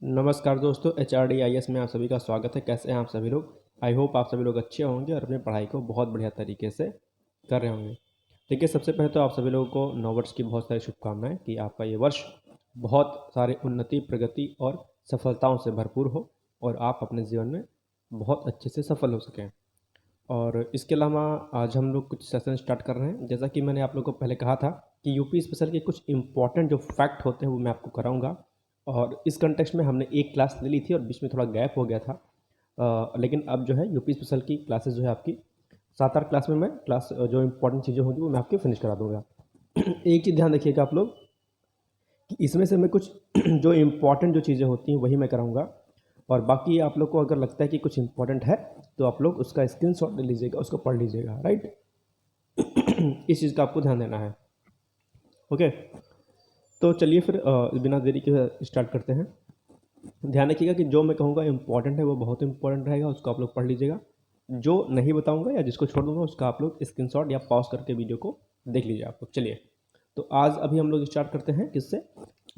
नमस्कार दोस्तों, HRDIS में आप सभी का स्वागत है। कैसे हैं आप सभी लोग? आई होप आप सभी लोग अच्छे होंगे और अपनी पढ़ाई को बहुत बढ़िया तरीके से कर रहे होंगे। देखिए, सबसे पहले तो आप सभी लोगों को नववर्ष की बहुत सारी शुभकामनाएं कि आपका ये वर्ष बहुत सारे उन्नति, प्रगति और सफलताओं से भरपूर हो और आप अपने जीवन में बहुत अच्छे से सफल हो सकें। और इसके अलावा आज हम लोग कुछ सेशन स्टार्ट कर रहे हैं। जैसा कि मैंने आप लोगों को पहले कहा था कि यूपी स्पेशल के कुछ इंपॉर्टेंट जो फैक्ट होते हैं वो मैं आपको कराऊंगा। और इस कंटेक्स्ट में हमने एक क्लास ले ली थी और बीच में थोड़ा गैप हो गया था। लेकिन अब जो है यूपी स्पेशल की क्लासेस जो है आपकी 7-8 क्लास में मैं क्लास जो इंपॉर्टेंट चीज़ें होंगी वो मैं आपकी फिनिश करा दूंगा। एक चीज़ ध्यान रखिएगा आप लोग कि इसमें से मैं कुछ जो इम्पॉर्टेंट जो चीज़ें होती हैं वही मैं कराऊंगा, और बाकी आप लोग को अगर लगता है कि कुछ इम्पॉर्टेंट है तो आप लोग उसका स्क्रीनशॉट ले लीजिएगा, उसको पढ़ लीजिएगा, राइट। इस चीज़ का आपको ध्यान देना है। ओके, तो चलिए फिर बिना देरी के स्टार्ट करते हैं। ध्यान रखिएगा कि जो मैं कहूँगा इम्पॉर्टेंट है वो बहुत इंपॉर्टेंट रहेगा, उसको आप लोग पढ़ लीजिएगा। जो नहीं बताऊँगा या जिसको छोड़ दूँगा उसका आप लोग स्क्रीनशॉट या पॉज करके वीडियो को देख लीजिए आप लोग। चलिए, तो आज अभी हम लोग स्टार्ट करते हैं किससे?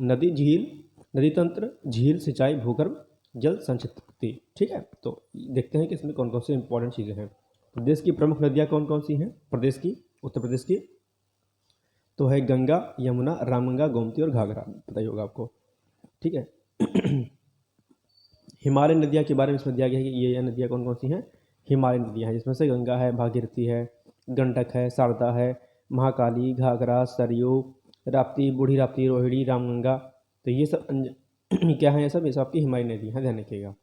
नदी, झील, नदी तंत्र, झील, सिंचाई, भूगर्भ जल संचित। ठीक है, तो देखते हैं कि इसमें कौन कौन सी इंपॉर्टेंट चीज़ें हैं। प्रदेश की प्रमुख नदियाँ कौन कौन सी हैं? प्रदेश की, उत्तर प्रदेश की तो है गंगा, यमुना, रामगंगा, गोमती और घाघरा। पता ही होगा आपको, ठीक है। हिमालय नदियाँ के बारे में इसमें दिया गया है कि ये नदियाँ कौन कौन सी हैं? हिमालय नदियाँ हैं, जिसमें से गंगा है, भागीरथी है, गंडक है, शारदा है, महाकाली, घाघरा, सरयू, राप्ती, बूढ़ी राप्ती, रोहिणी, रामगंगा। तो ये सब क्या है? ये सब आपकी हिमालय नदी हैं, ध्यान रखिएगा।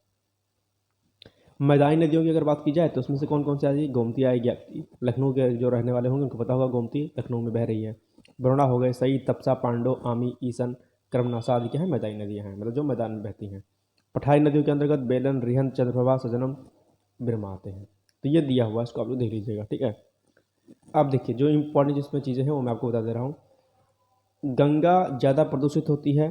मैदानी नदियों की अगर बात की जाए तो उसमें से कौन कौन सी आ जाएगी? गोमती आएगी आपकी। लखनऊ के जो रहने वाले होंगे उनको पता होगा गोमती लखनऊ में बह रही है। वरुणा हो गए, सई, तपसा, पांडो, आमी, ईसन, कर्मनाशा आदि क्या है? मैदानी नदियाँ हैं, मतलब जो मैदान में बहती हैं। पठारी नदियों के अंतर्गत बेलन, रिहंद, चंद्रप्रभा, सजनम, बिरमा आते हैं। तो ये दिया हुआ है, इसको आप लोग देख लीजिएगा, ठीक है। अब देखिए, जो इंपॉर्टेंट जिसमें चीज़ें हैं वो मैं आपको बता दे रहा हूँ। गंगा ज़्यादा प्रदूषित होती है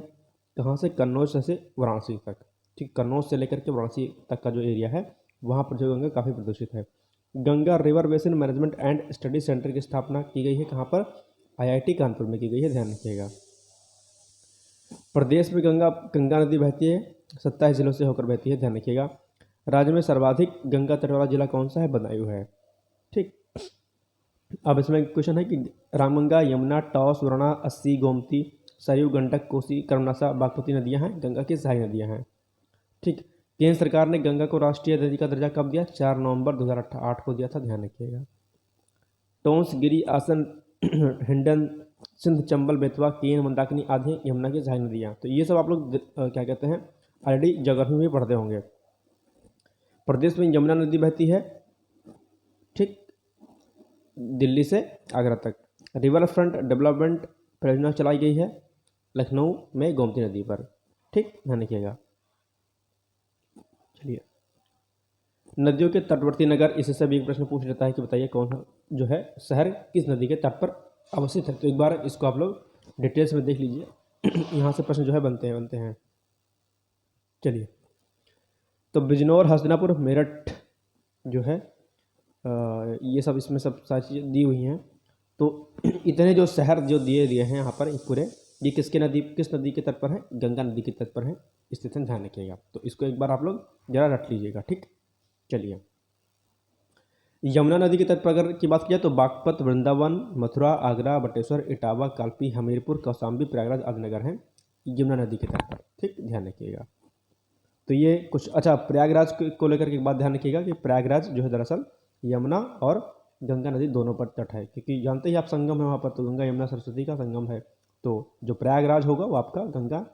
कहाँ से? कन्नौज से वाराणसी तक। ठीक, कन्नौज से लेकर के वाराणसी तक का जो एरिया है वहाँ पर जो गंगा काफ़ी प्रदूषित है। Ganga river basin management and study centre की स्थापना की गई है कहाँ पर? IIT कानपुर में की गई है, ध्यान रखिएगा। प्रदेश में गंगा गंगा नदी बहती है, 27 जिलों से होकर बहती है, ध्यान रखिएगा। राज्य में सर्वाधिक गंगा तट वाला जिला कौन सा है? बदायूं है, ठीक। अब इसमें क्वेश्चन है कि रामगंगा, यमुना, टॉस, वरुणा, अस्सी, गोमती, सरयू, गंडक, कोसी, कर्मनाशा, बागमती नदियां हैं गंगा की सहायक नदियां हैं, ठीक। केंद्र सरकार ने गंगा को राष्ट्रीय नदी का दर्जा कब दिया? 4 नवंबर 2008 को दिया था, ध्यान रखिएगा। टोंस, गिरी, आसन, हिंडन, सिंध, चंबल, बेतवा, केन, मंदाकिनी आदि यमुना की सहायक नदियाँ। तो ये सब आप लोग क्या कहते हैं, ऑलरेडी ज्योग्राफी में पढ़ते होंगे। प्रदेश में यमुना नदी बहती है, ठीक, दिल्ली से आगरा तक। रिवर फ्रंट डेवलपमेंट परियोजना चलाई गई है लखनऊ में गोमती नदी पर, ठीक, ध्यान रखिएगा। चलिए, नदियों के तटवर्ती नगर, इससे भी एक प्रश्न पूछ लेता है कि बताइए कौन जो है शहर किस नदी के तट पर अवस्थित है। तो एक बार इसको आप लोग डिटेल्स में देख लीजिए। यहाँ से प्रश्न जो है बनते हैं। चलिए, तो बिजनौर, हस्तिनापुर, मेरठ जो है ये सब, इसमें सब सारी चीज़ें दी हुई हैं। तो इतने जो शहर जो दिए हैं यहाँ पर पूरे, ये किस नदी के तट पर है? गंगा नदी के तट पर है, स्थित है, ध्यान रखिएगा। तो इसको एक बार आप लोग जरा रट लीजिएगा, ठीक। चलिए, यमुना नदी के तट पर अगर की बात की जाए तो बागपत, वृंदावन, मथुरा, आगरा, बटेश्वर, इटावा, कालपी, हमीरपुर, कौशाम्बी, प्रयागराज आदि नगर हैं यमुना नदी के तट पर, ठीक, ध्यान रखिएगा। तो ये कुछ अच्छा, प्रयागराज को लेकर के एक बात ध्यान रखिएगा कि प्रयागराज जो है दरअसल यमुना और गंगा नदी दोनों पर तट है, क्योंकि जानते ही आप संगम है वहाँ पर, तो गंगा यमुना सरस्वती का संगम है। तो जो प्रयागराज होगा वो आपका गंगा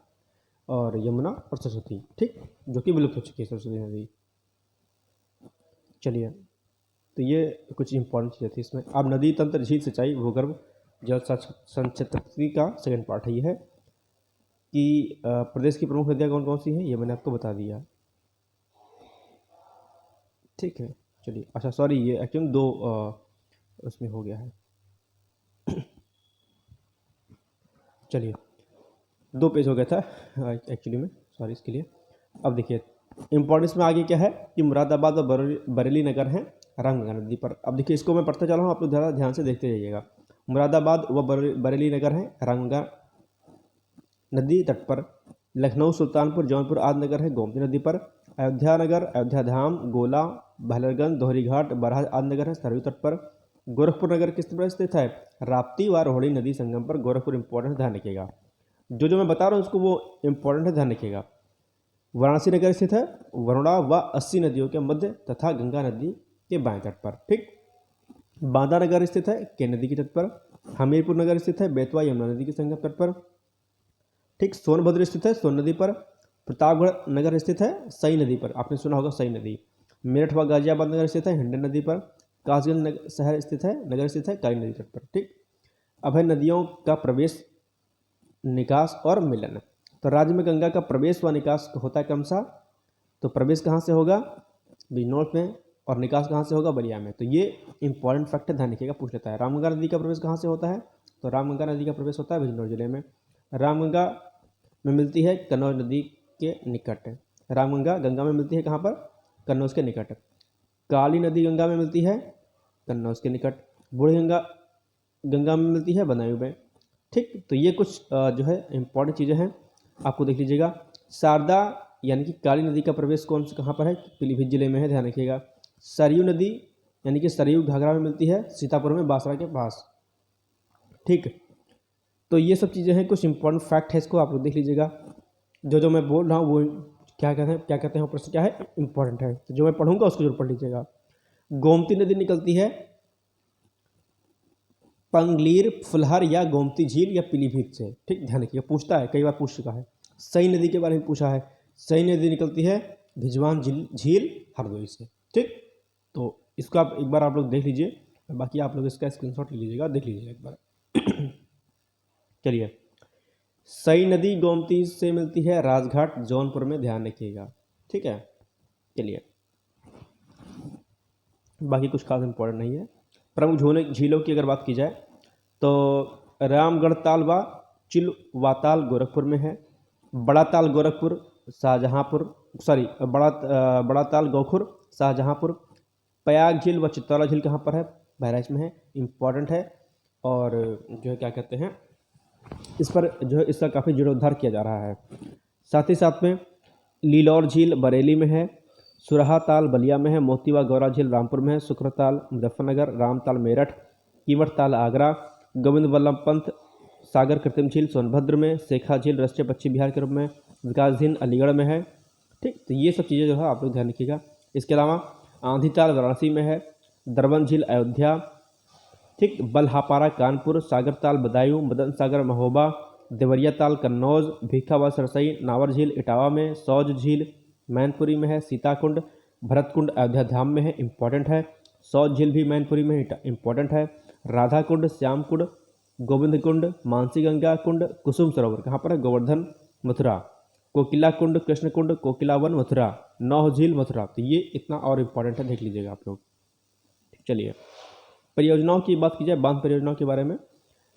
और यमुना और सरस्वती, ठीक, जो कि विलुप्त हो चुकी है सरस्वती नदी। चलिए, तो ये कुछ इंपॉर्टेंट चीज़ें थी इसमें। अब नदी तंत्र, झील, सिंचाई, भूगर्भ जल संचित का सेकंड पार्ट है, ये है कि प्रदेश की प्रमुख नदियाँ कौन कौन सी हैं, ये मैंने आपको बता दिया, ठीक है। चलिए, अच्छा सॉरी, ये एक्चुअली दो उसमें हो गया है। चलिए, 2 पेज हो गया था एक्चुअली में, सॉरी इसके लिए। अब देखिए, इंपॉर्टेंस में आगे क्या है कि मुरादाबाद और बरेली नगर हैं रामगंगा नदी पर। अब देखिए, इसको मैं पढ़ता चला हूँ, आप लोग ज़रा ध्यान से देखते रहिएगा। मुरादाबाद व बरेली नगर हैं रामगंगा नदी तट पर। लखनऊ, सुल्तानपुर, जौनपुर आदि नगर है गोमती नदी पर। अयोध्या नगर, अयोध्या धाम, गोला, बहलरगंज, दोहरी घाट, बरहा आदि नगर है सरयू तट पर। गोरखपुर नगर किस पर स्थित है? राप्ती व रोहिणी नदी संगम पर। गोरखपुर इंपॉर्टेंट, ध्यान रखिएगा। जो मैं बता रहा हूँ उसको वो इंपॉर्टेंट है, ध्यान रखिएगा। वाराणसी नगर स्थित है वरुणा व 80 नदियों के मध्य तथा गंगा नदी के बाएं तट पर। ठीक। बांदा नगर स्थित है के नदी के तट पर। हमीरपुर नगर स्थित है बेतवा यमुना नदी के संगम तट पर। ठीक। सोनभद्र स्थित है सोन नदी पर। प्रतापगढ़ नगर स्थित है सई नदी पर, आपने सुना होगा सई नदी। मेरठ व गाजियाबाद नगर स्थित है हिंडन नदी पर। कासगंज शहर स्थित है नगर स्थित है काली नदी तट पर। ठीक। अब है नदियों का प्रवेश, निकास और मिलन। तो राज्य में गंगा का प्रवेश व निकास होता है कौन सा? तो प्रवेश कहाँ से होगा? बिजनौर में। और निकास कहाँ से होगा? बलिया में। तो ये इंपॉर्टेंट फैक्ट है, ध्यान रखिएगा, पूछ लेता है। रामगंगा नदी का प्रवेश कहाँ से होता है? तो रामगंगा नदी का प्रवेश होता है बिजनौर जिले में। रामगंगा में मिलती है कन्नौज नदी के निकट। रामगंगा गंगा में मिलती है कहाँ पर? कन्नौज के निकट। काली नदी गंगा में मिलती है कन्नौज के निकट। बूढ़ी गंगा गंगा में मिलती है बदायूं में। ठीक। तो ये कुछ जो है इंपॉर्टेंट चीज़ें हैं, आपको देख लीजिएगा। शारदा यानी कि काली नदी का प्रवेश कौन से कहाँ पर है? पीलीभीत जिले में है, ध्यान रखिएगा। सरयू नदी यानी कि सरयू घाघरा में मिलती है सीतापुर में बांसरा के पास। ठीक। तो ये सब चीज़ें हैं, कुछ इंपॉर्टेंट फैक्ट है, इसको आप लोग देख लीजिएगा। जो मैं बोल रहा हूँ वो क्या कहते हैं प्रश्न क्या है? इंपॉर्टेंट है। तो जो मैं पढ़ूंगा उसको जरूर पढ़ लीजिएगा। गोमती नदी निकलती है पंगलीर, फुलहर या गोमती झील या पीलीभीत से। ठीक, ध्यान रखिएगा, पूछता है, कई बार पूछ चुका है। सई नदी के बारे में पूछा है। सई नदी निकलती है भिजवान झील हरदोई से। ठीक। तो इसको आप एक बार आप लोग देख लीजिए, बाकी आप लोग इसका स्क्रीनशॉट ले लीजिएगा, देख लीजिएगा एक बार। चलिए, सई नदी गोमती से मिलती है राजघाट जौनपुर में, ध्यान रखिएगा। ठीक है। चलिए, बाकी कुछ खास इंपॉर्टेंट नहीं है। प्रमुख झीलों की अगर बात की जाए तो रामगढ़ ताल व चिलवाताल गोरखपुर में है। बड़ा ताल गोरखपुर शाहजहाँपुर, बड़ा ताल गोखुर शाहजहाँपुर। प्रयाग झील व चित्तौला झील कहाँ पर है? बहराइच में है, इम्पॉर्टेंट है। और जो है क्या कहते हैं, इस पर जो है इसका काफ़ी जीर्णोद्धार किया जा रहा है। साथ ही साथ में लीलौर झील बरेली में है। सुरहा ताल बलिया में है। मोती व गौरा झील रामपुर में है। सुक्रताल मुजफ्फरनगर। रामताल मेरठ। कीमठ ताल आगरा। गोविंद वल्लभ पंत सागर कृत्रिम झील सोनभद्र में। शेखा झील राष्ट्रीय पक्षी विहार के रूप में। विकास झील अलीगढ़ में है। ठीक। तो ये सब चीज़ें जो है आप लोग ध्यान रखिएगा। इसके अलावा आंधी ताल वाराणसी में है। दरबन झील अयोध्या। ठीक। बलहापारा कानपुर। सागर ताल बदायूं। मदन सागर महोबा। देवरिया ताल कन्नौज। भीखावा सरसई। नावर झील इटावा में। सौज झील मैनपुरी में है। सीताकुंड भरतकुंड अयोध्या धाम में है, इंपॉर्टेंट है। सौज झील भी मैनपुरी में इंपॉर्टेंट है। राधा कुंड, श्याम कुंड, गोविंद कुंड, मानसी गंगा कुंड, कुसुम सरोवर कहाँ पर है? गोवर्धन मथुरा। कोकिला कुंड, कृष्ण कुंड, कोकिलावन मथुरा। नौह झील मथुरा। तो ये इतना और इम्पॉर्टेंट है, देख लीजिएगा आप लोग। चलिए, परियोजनाओं की बात की जाए, बांध परियोजनाओं के बारे में,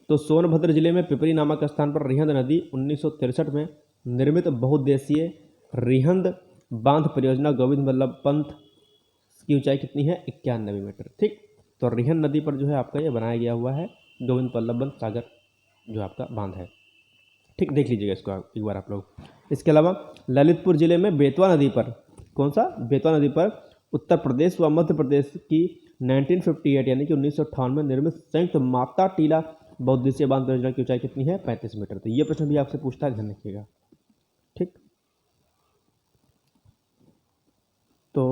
तो सोनभद्र जिले में पिपरी नामक स्थान पर रिहंद नदी 1963 में निर्मित बहुउद्देशीय रिहंद बांध परियोजना गोविंद वल्लभ पंत की ऊंचाई कितनी है? 91 मीटर। ठीक। तो रिहंद नदी पर जो है आपका ये बनाया गया हुआ है गोविंद वल्लभ पंत सागर जो आपका बांध है। ठीक, देख लीजिएगा इसको एक बार आप लोग। इसके अलावा ललितपुर जिले में बेतवा नदी पर, कौन सा? बेतवा नदी पर उत्तर प्रदेश व मध्य प्रदेश की 1958 यानी कि 1958 में निर्मित संयुक्त माता टीला बहुउद्देशीय बांध परियोजना की ऊंचाई कितनी है? 35 मीटर। तो ये प्रश्न भी आपसे पूछता है, ध्यान रखिएगा। ठीक। तो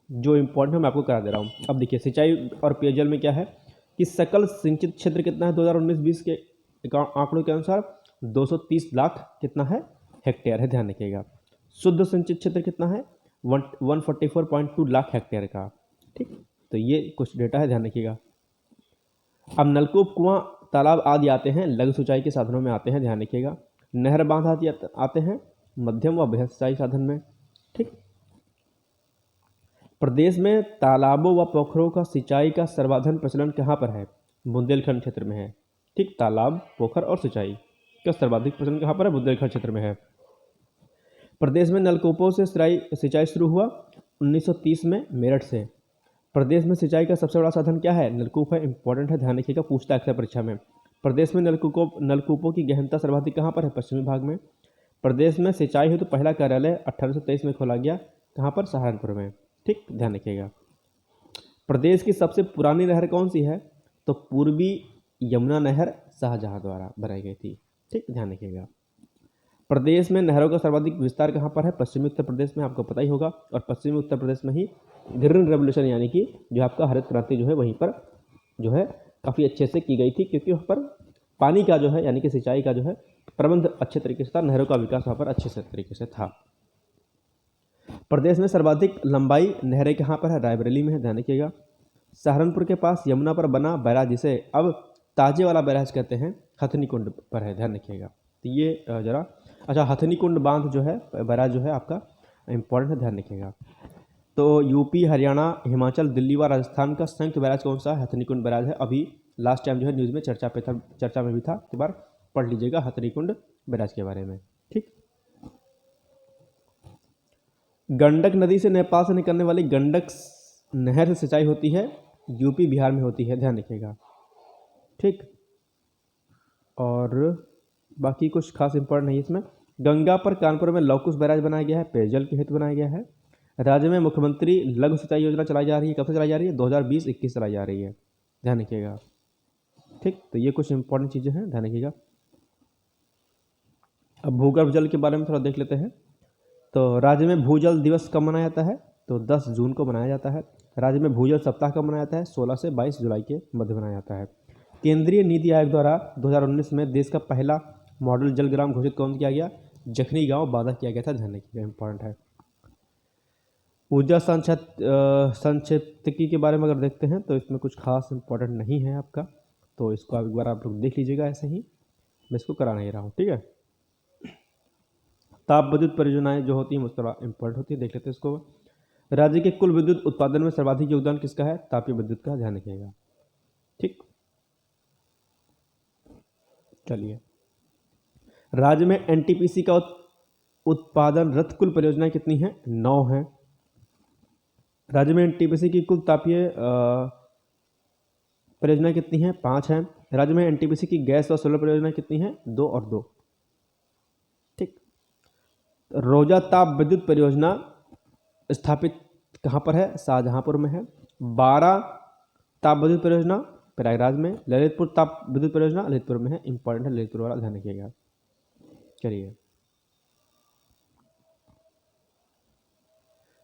जो इम्पोर्टेंट है मैं आपको करा दे रहा हूँ। अब देखिए, सिंचाई और पेयजल में क्या है कि सकल सिंचित क्षेत्र कितना है 2019-20 के आंकड़ों के अनुसार? 230 लाख कितना है? हेक्टेयर है, ध्यान रखिएगा। शुद्ध सिंचित क्षेत्र कितना है? 144.2 लाख हेक्टेयर का। ठीक। तो ये कुछ डेटा है, ध्यान रखिएगा। अब नलकूप, कुआं, तालाब आदि आते हैं लघु सिंचाई के साधनों में आते हैं, ध्यान रखिएगा। नहर बांध आदि आते हैं मध्यम व बृहद सिंचाई साधन में। ठीक। प्रदेश में तालाबों व पोखरों का सिंचाई का सर्वाधिक प्रचलन कहाँ पर है? बुंदेलखंड क्षेत्र में है। ठीक। तालाब, पोखर और सिंचाई का सर्वाधिक प्रचलन कहाँ पर है? बुंदेलखंड क्षेत्र में है। प्रदेश में नलकूपों से सिंचाई शुरू हुआ 1930 में मेरठ से। प्रदेश में सिंचाई का सबसे बड़ा साधन क्या है? नलकूप है, इंपॉर्टेंट है, ध्यान रखिएगा, पूछता है अक्सर परीक्षा में। प्रदेश में नलकूपों की गहनता सर्वाधिक कहाँ पर है? पश्चिमी भाग में। प्रदेश में सिंचाई हेतु पहला कार्यालय 1823 में खोला गया, कहाँ पर? सहारनपुर में। ठीक, ध्यान रखिएगा। प्रदेश की सबसे पुरानी नहर कौन सी है? तो पूर्वी यमुना नहर शाहजहां द्वारा बनाई गई थी। ठीक, ध्यान रखिएगा। प्रदेश में नहरों का सर्वाधिक विस्तार कहाँ पर है? पश्चिमी उत्तर प्रदेश में, आपको पता ही होगा। और पश्चिमी उत्तर प्रदेश में ही ग्रीन रेवोल्यूशन यानी कि जो आपका हरित क्रांति जो है वहीं पर जो है काफ़ी अच्छे से की गई थी, क्योंकि वहाँ पर पानी का जो है यानी कि सिंचाई का जो है प्रबंध अच्छे तरीके से था, नहरों का विकास वहाँ पर अच्छे से तरीके से था। प्रदेश में सर्वाधिक लंबाई नहरें कहाँ पर है? रायबरेली में है, ध्यान रखिएगा। सहारनपुर के पास यमुना पर बना बैराज, जिसे अब ताजे वाला बैराज कहते हैं, हथनी कुंड पर है, ध्यान रखिएगा। तो ये जरा अच्छा, हथनी कुंड बांध जो है बैराज जो है आपका इंपॉर्टेंट है, ध्यान रखिएगा। तो यूपी, हरियाणा, हिमाचल, दिल्ली व राजस्थान का संयुक्त बैराज कौन सा? हथनी कुंड बैराज है। अभी लास्ट टाइम जो है न्यूज़ में चर्चा में भी था, एक बार पढ़ लीजिएगा हथनी कुंड बैराज के बारे में। ठीक, गंडक नदी से नेपाल से निकलने वाली गंडक नहर से सिंचाई होती है, यूपी बिहार में होती है, ध्यान रखिएगा। ठीक, और बाकी कुछ खास इंपॉर्टेंट नहीं इसमें। गंगा पर कानपुर में लौकुश बैराज बनाया गया है, पेयजल के हेतु बनाया गया है। राज्य में मुख्यमंत्री लघु सिंचाई योजना चलाई जा रही है, कब से चलाई जा रही है? 2020-21 चलाई जा रही है, ध्यान रखिएगा। ठीक, तो ये कुछ इंपॉर्टेंट चीज़ें हैं, ध्यान रखिएगा। अब भूगर्भ जल के बारे में थोड़ा देख लेते हैं। तो राज्य में भूजल दिवस कब मनाया जाता है? तो 10 जून को मनाया जाता है। राज्य में भूजल सप्ताह कब मनाया जाता है? 16 से 22 जुलाई के मध्य मनाया जाता है। केंद्रीय नीति आयोग द्वारा 2019 में देश का पहला मॉडल जलग्राम घोषित कौन किया गया? जखनी गांव बांदा किया गया था, ध्यान रखिएगा, इंपॉर्टेंट है। ऊर्जा संक्षिप्तकी के बारे में अगर देखते हैं तो इसमें कुछ खास इंपॉर्टेंट नहीं है आपका, तो इसको एक बार आप लोग देख लीजिएगा, ऐसे ही मैं इसको करा नहीं रहा हूँ। ठीक है, ताप विद्युत परियोजनाएं जो होती हैं वो थोड़ा इंपॉर्टेंट होती है, देख लेते हैं इसको। राज्य के कुल विद्युत उत्पादन में सर्वाधिक योगदान किसका है? तापीय विद्युत का, ध्यान रखिएगा। ठीक, चलिए, राज्य में एनटीपीसी का उत्पादनरत कुल परियोजनाएं कितनी हैं? 9 हैं। राज्य में एनटीपीसी की कुल तापीय परियोजनाएं कितनी हैं? 5 हैं। राज्य में एनटीपीसी की गैस और सोलर परियोजनाएं कितनी हैं? 2 और 2। ठीक, रोजा ताप विद्युत परियोजना स्थापित कहाँ पर है? शाहजहांपुर में है। 12 ताप विद्युत परियोजना प्रयागराज में। ललितपुर ताप विद्युत परियोजना ललितपुर में है, इंपॉर्टेंट है ललितपुर वाला, ध्यान रखिएगा। चलिए,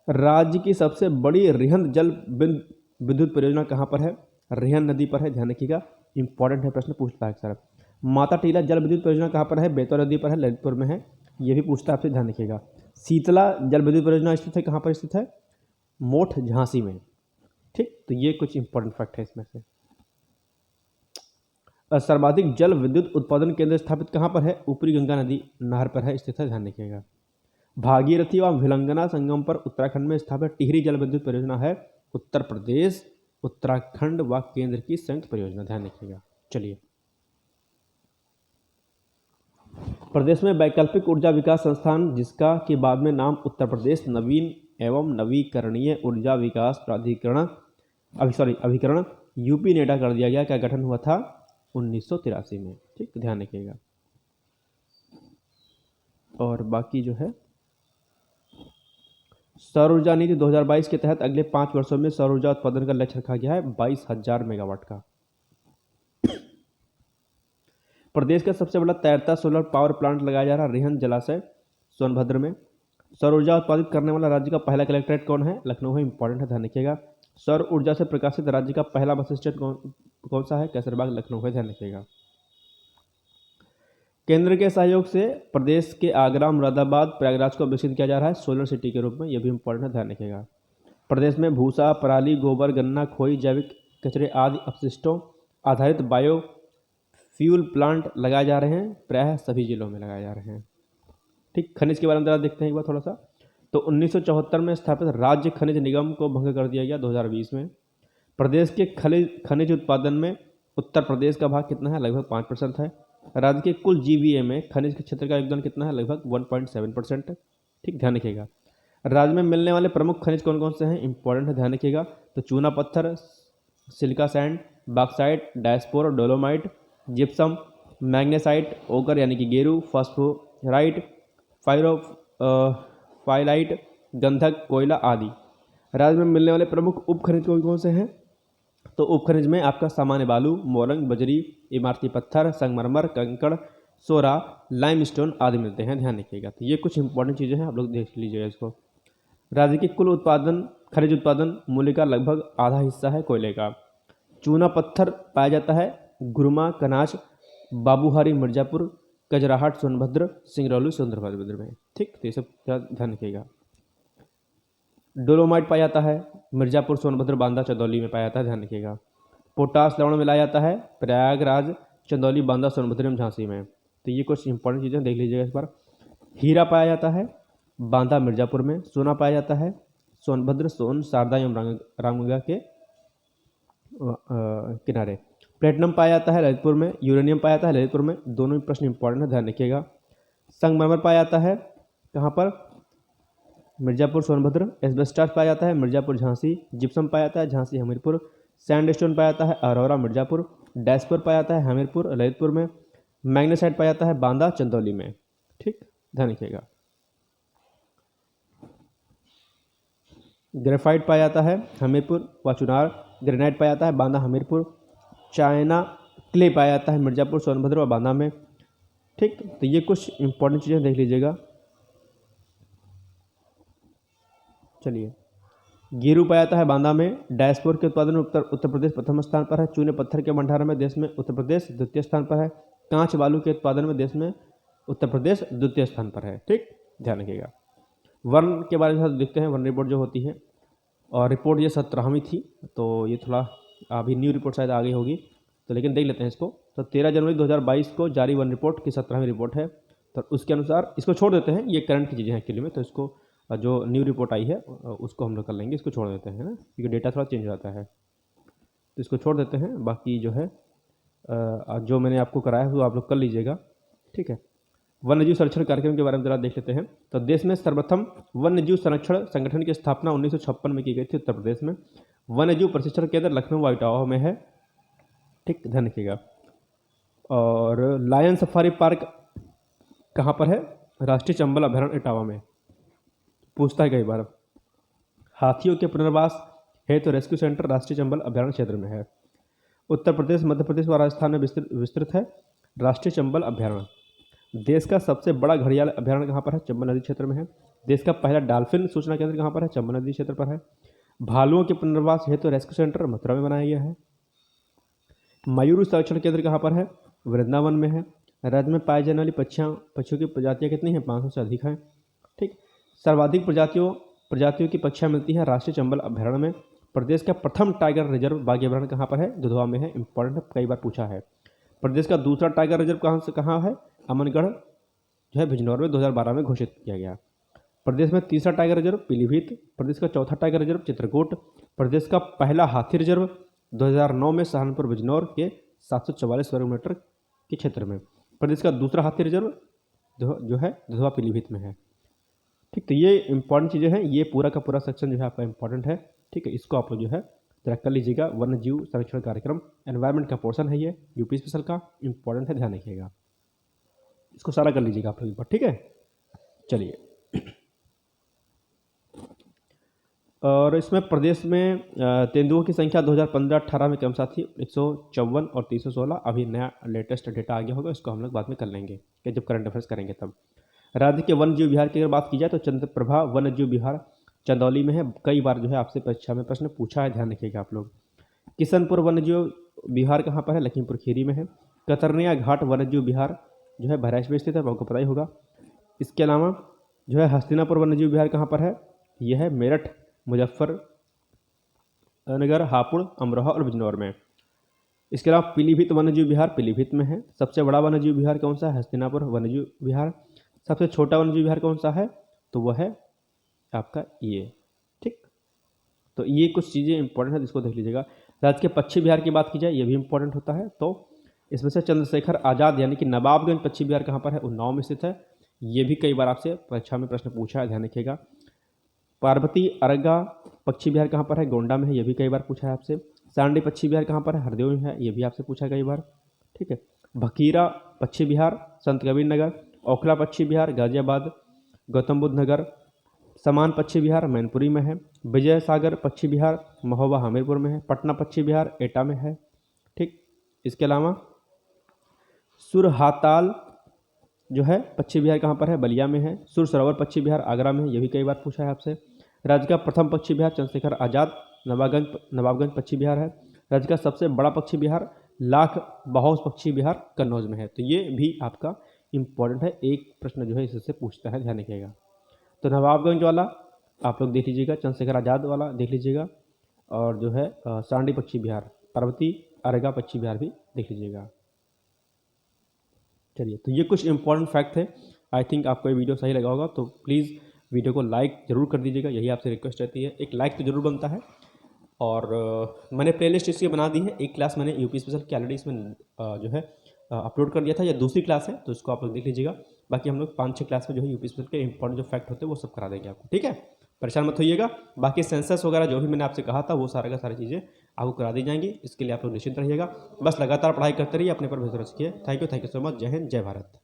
राज्य की सबसे बड़ी रिहंद जल विद्युत परियोजना कहाँ पर है? रिहंद नदी पर है, ध्यान रखिएगा, इंपॉर्टेंट है, प्रश्न पूछता है सर। माता टीला जल विद्युत परियोजना कहाँ पर है? बेतवा नदी पर है, ललितपुर में है, ये भी पूछता है आपसे, ध्यान रखिएगा। शीतला जल विद्युत परियोजना स्थित है कहाँ पर स्थित है? मोठ, झांसी में। ठीक, तो ये कुछ इंपॉर्टेंट फैक्ट है इसमें से। सर्वाधिक जल विद्युत उत्पादन केंद्र स्थापित कहाँ पर है? ऊपरी गंगा नदी नहर पर है स्थित है, ध्यान रखिएगा। भागीरथी व भिलंगना संगम पर उत्तराखंड में स्थापित टिहरी जल विद्युत परियोजना है उत्तर प्रदेश, उत्तराखंड व केंद्र की संयुक्त परियोजना, ध्यान रखिएगा। चलिए, प्रदेश में वैकल्पिक ऊर्जा विकास संस्थान, जिसका के बाद में नाम उत्तर प्रदेश नवीन एवं नवीकरणीय ऊर्जा विकास प्राधिकरण अभिकरण यूपी नेडा कर दिया गया, क्या गठन हुआ था? 1983 में। ठीक, ध्यान रखिएगा। और बाकी जो है सौर ऊर्जा नीति 2022 के तहत अगले 5 वर्षों में सौर ऊर्जा उत्पादन का लक्ष्य रखा गया है 22,000 मेगावाट का। प्रदेश का सबसे बड़ा तैरता सोलर पावर प्लांट लगाया जा रहा है रिहंद जलाशय सोनभद्र में। सौर ऊर्जा उत्पादित करने वाला राज्य का पहला कलेक्ट्रेट कौन है? लखनऊ है, इंपॉर्टेंट है, ध्यान रखिएगा। सौर ऊर्जा से प्रकाशित राज्य का पहला बस स्टैंड कौन सा है? कैसरबाग, लखनऊ है, ध्यान रखिएगा। केंद्र के सहयोग से प्रदेश के आगरा, मुरादाबाद, प्रयागराज को विकसित किया जा रहा है सोलर सिटी के रूप में, यह भी इंपॉर्टेंट है, ध्यान रखिएगा। प्रदेश में भूसा, पराली, गोबर, गन्ना, खोई, जैविक कचरे आदि अपशिष्टों आधारित बायो फ्यूल प्लांट लगाए जा रहे हैं, प्रायः सभी जिलों में लगाए जा रहे हैं। ठीक, खनिज के बारे में जरा देखते हैं एक बार थोड़ा सा। तो 1974 में स्थापित राज्य खनिज निगम को भंग कर दिया गया 2020 में। प्रदेश के खनिज उत्पादन में उत्तर प्रदेश का भाग कितना है? लगभग 5% है। राज्य के कुल जीवीए में खनिज के क्षेत्र का योगदान कितना है? लगभग 1.7% है। ठीक, ध्यान रखिएगा। राज्य में मिलने वाले प्रमुख खनिज कौन कौन से हैं? इंपॉर्टेंट है, ध्यान रखिएगा। तो चूना पत्थर, silica sand, bauxite, diaspore, dolomite, gypsum, magnesite, ओकर यानी कि गेरू, फास्फोराइट, फाइलाइट, गंधक, कोयला आदि। राज्य में मिलने वाले प्रमुख उपखनिज कौन कौन से हैं? तो उपखनिज में आपका सामान्य बालू, मोरंग, बजरी, इमारती पत्थर, संगमरमर, कंकड़, सोरा, लाइमस्टोन आदि मिलते हैं, ध्यान रखिएगा। तो ये कुछ इंपॉर्टेंट चीज़ें हैं, आप लोग देख लीजिएगा इसको। राज्य की कुल उत्पादन, खनिज उत्पादन मूल्य का लगभग आधा हिस्सा है कोयले का। चूना पत्थर पाया जाता है गुरमा, कनाज, बाबूहारी, मिर्जापुर, कजराहट, सोनभद्र, सिंगरौली, सोनभद्र में। ठीक, तो ये सब ध्यान रखिएगा। डोलोमाइट पाया जाता है मिर्जापुर, सोनभद्र, बांदा, चंदौली में पाया जाता है, ध्यान रखिएगा। पोटास लवण मिलाया जाता है प्रयागराज, चंदौली, बांदा, सोनभद्र में, झांसी में। तो ये कुछ इंपॉर्टेंट चीज़ें देख लीजिएगा इस बार। हीरा पाया जाता है बांदा, मिर्जापुर में। सोना पाया जाता है सोनभद्र, सोन, शारदा एवं रामगंगा के किनारे। प्लेटिनम पाया जाता है ललितपुर में। यूरेनियम पाया जाता है ललितपुर में। दोनों ही प्रश्न इंपॉर्टेंट है, ध्यान रखिएगा। संगमरमर पाया जाता है कहाँ पर? मिर्जापुर, सोनभद्र। एस्बेस्टॉस पाया जाता है मिर्जापुर, झांसी। जिप्सम पाया जाता है झांसी, हमीरपुर। सैंडस्टोन पाया जाता है अरोरा, मिर्जापुर। डैस्पर पाया जाता है हमीरपुर, ललितपुर में। मैग्नेसाइट पाया जाता है बांदा, चंदौली में। ठीक, ध्यान रखिएगा। ग्रेफाइट पाया जाता है हमीरपुर व चुनार। ग्रेनाइट पाया जाता है बांदा, हमीरपुर। चाइना क्ले पाया जाता है मिर्जापुर, सोनभद्र और बांदा में। ठीक, तो ये कुछ इंपॉर्टेंट चीज़ें देख लीजिएगा। चलिए, गिरू पाया जाता है बांदा में। डैशबोर्ड के उत्पादन में उत्तर प्रदेश प्रथम स्थान पर है। चूने पत्थर के भंडारण में देश में उत्तर प्रदेश द्वितीय स्थान पर है। कांच बालू के उत्पादन में देश में उत्तर प्रदेश द्वितीय स्थान पर है। ठीक, ध्यान रखिएगा। वन के बारे में देखते हैं, वन रिपोर्ट जो होती है, और रिपोर्ट ये 17वीं थी, तो ये थोड़ा अभी न्यू रिपोर्ट शायद आ गई होगी, तो लेकिन देख लेते हैं इसको। तो 13 जनवरी 2022 को जारी वन रिपोर्ट की 17वीं रिपोर्ट है। तो उसके अनुसार इसको छोड़ देते हैं, ये करंट की चीज़ें हैं एक्चुअली में, तो इसको जो न्यू रिपोर्ट आई है उसको हम लोग कर लेंगे, इसको छोड़ देते हैं ना, क्योंकि डेटा थोड़ा चेंज हो जाता है, तो इसको छोड़ देते हैं। बाकी जो है जो मैंने आपको कराया है वो आप लोग कर लीजिएगा। ठीक है, वन्यजीव संरक्षण कार्यक्रम के बारे में जरा देख लेते हैं। तो देश में सर्वप्रथम वन्यजीव संरक्षण संगठन की स्थापना 1956 में की गई थी उत्तर प्रदेश में। वन्यजीव प्रशिक्षण केंद्र लखनऊ व इटावा में है। ठीक, ध्यान रखिएगा। और लायन सफारी पार्क कहाँ पर है? राष्ट्रीय चंबल अभयारण्य इटावा में। पूछता है कई बार। हाथियों के पुनर्वास है तो रेस्क्यू सेंटर राष्ट्रीय चंबल अभयारण्य क्षेत्र में है। उत्तर प्रदेश, मध्य प्रदेश व राजस्थान में विस्तृत है राष्ट्रीय चंबल अभयारण्य। देश का सबसे बड़ा घड़ियाल अभयारण्य कहाँ पर है? चंबल नदी क्षेत्र में है। देश का पहला डॉल्फिन सूचना केंद्र कहाँ पर है? चंबल नदी क्षेत्र पर है। भालुओं के पुनर्वास हेतु रेस्क्यू सेंटर मथुरा में बनाया गया है। मयूर संरक्षण केंद्र कहाँ पर है? वृंदावन में है। राज्य में पाए जाने वाली पक्षियों की प्रजातियाँ कितनी हैं? 500 से अधिक हैं। ठीक, सर्वाधिक प्रजातियों की पक्षियाँ मिलती हैं राष्ट्रीय चंबल अभयारण्य में। प्रदेश का प्रथम टाइगर रिजर्व बाघ अभयारण्य कहाँ पर है? दुधवा में है। इंपॉर्टेंट, कई बार पूछा है। प्रदेश का दूसरा टाइगर रिजर्व कहाँ है? अमनगढ़ जो है बिजनौर में 2012 में घोषित किया गया। प्रदेश में तीसरा टाइगर रिजर्व पीलीभीत। प्रदेश का चौथा टाइगर रिजर्व चित्रकूट। प्रदेश का पहला हाथी रिजर्व 2009 में सहारनपुर बिजनौर के 744 वर्ग मीटर के क्षेत्र में। प्रदेश का दूसरा हाथी रिजर्व जो है दुधवा पीलीभीत में है। ठीक, तो ये इंपॉर्टेंट चीज़ें हैं। ये पूरा का पूरा सेक्शन जो है आपका इंपॉर्टेंट है। ठीक है, इसको आप लोग जो है जरा कर लीजिएगा। वन्य जीव संरक्षण कार्यक्रम एनवायरनमेंट का पोर्शन है, ये यूपी स्पेशल का इंपॉर्टेंट है, ध्यान रखिएगा। इसको सारा कर लीजिएगा आप लोग एक बार। ठीक है, चलिए। और इसमें प्रदेश में तेंदुओं की संख्या 2015-18 में क्रमशः थी 154 और 316। अभी नया लेटेस्ट डेटा आ गया होगा, इसको हम लोग बाद में कर लेंगे कि जब करंट अफेयर्स करेंगे तब। राज्य के वन्य जीव विहार की अगर बात की जाए तो चंद्रप्रभा वन्य जीव विहार चंदौली में है। कई बार जो है आपसे परीक्षा में प्रश्न पूछा है, ध्यान रखिएगा आप लोग। किशनपुर वन्य जीव विहार कहाँ पर है? लखीमपुर खीरी में है। कतरनिया घाट वन्य जीव विहार जो है बहराइच में स्थित है, आपको पता ही होगा। इसके अलावा जो है हस्तिनापुर वन्य जीव विहार कहाँ पर है? यह है मेरठ, मुजफ्फरनगर, हापुड़, अमरोहा और बिजनौर में। इसके अलावा पीलीभीत वन्यजीव विहार पीलीभीत में है। सबसे बड़ा वन्यजीव विहार कौन सा है? हस्तिनापुर वन्यजीव विहार। सबसे छोटा वन्यजीव विहार कौन सा है? तो वह है आपका ये। ठीक, तो ये कुछ चीज़ें इंपॉर्टेंट है, जिसको देख लीजिएगा। राज्य के पक्षी विहार की बात की जाए, ये भी इंपॉर्टेंट होता है। तो इसमें से चंद्रशेखर आज़ाद यानी कि नवाबगंज पक्षी विहार कहाँ पर है? उन्नाव में स्थित है। ये भी कई बार आपसे परीक्षा में प्रश्न पूछा है, ध्यान रखिएगा। पार्वती अरगा पक्षी विहार कहाँ पर है? गोंडा में है, ये भी कई बार पूछा है आपसे। सांडी पक्षी विहार कहाँ पर है? हरदेव में है, ये भी आपसे पूछा है कई बार। ठीक है, भकीरा पक्षी विहार संत कबीर नगर। ओखला पक्षी विहार गाजियाबाद। गौतम बुद्ध नगर समान पश्चिम बिहार मैनपुरी में है। विजय सागर पश्चिम बिहार महोबा हमीरपुर में है। पटना पश्चिम बिहार एटा में है। ठीक, इसके अलावा सुरहाताल जो है पश्चिम बिहार कहाँ पर है? बलिया में है। सुर सरोवर पश्चिम बिहार आगरा में है, ये भी कई बार पूछा है आपसे। राज्य का प्रथम पश्चिम बिहार चंद्रशेखर आज़ाद नवाबगंज पश्चिम बिहार है। राज्य का सबसे बड़ा पश्चिम बिहार लाख बाहौस पश्चिम बिहार कन्नौज में है। तो ये भी आपका इम्पोर्टेंट है, एक प्रश्न जो है इससे पूछता है, ध्यान रखिएगा। तो नवाबगंज वाला आप लोग देख लीजिएगा, चंद्रशेखर आज़ाद वाला देख लीजिएगा, और जो है सांडी पश्चिम बिहार, पार्वती अरगा पश्चिम बिहार भी देख लीजिएगा। चलिए, तो ये कुछ इंपॉर्टेंट फैक्ट थे। आई थिंक आपको ये वीडियो सही लगा होगा, तो प्लीज़ वीडियो को लाइक ज़रूर कर दीजिएगा, यही आपसे रिक्वेस्ट रहती है। एक लाइक तो ज़रूर बनता है। और मैंने प्लेलिस्ट इसकी बना दी है। एक क्लास मैंने यूपी स्पेशल की ऑलरेडी इसमें जो है अपलोड कर दिया था, या दूसरी क्लास है, तो इसको आप लोग देख लीजिएगा। बाकी हम लोग 5-6 क्लास में जो है यूपी स्पेशल के इंपॉर्टेंट जो फैक्ट होते हैं वो सब करा देंगे आपको, ठीक है। परेशान मत होइएगा। बाकी सेंसस वगैरह जो भी मैंने आपसे कहा था वो सारा का सारी चीज़ें आपको करा दी जाएंगी। इसके लिए आप लोग निश्चिंत रहिएगा। बस लगातार पढ़ाई करते रहिए, अपने पर भरोसा रखिए। Thank you so much. जय हिंद, जय भारत।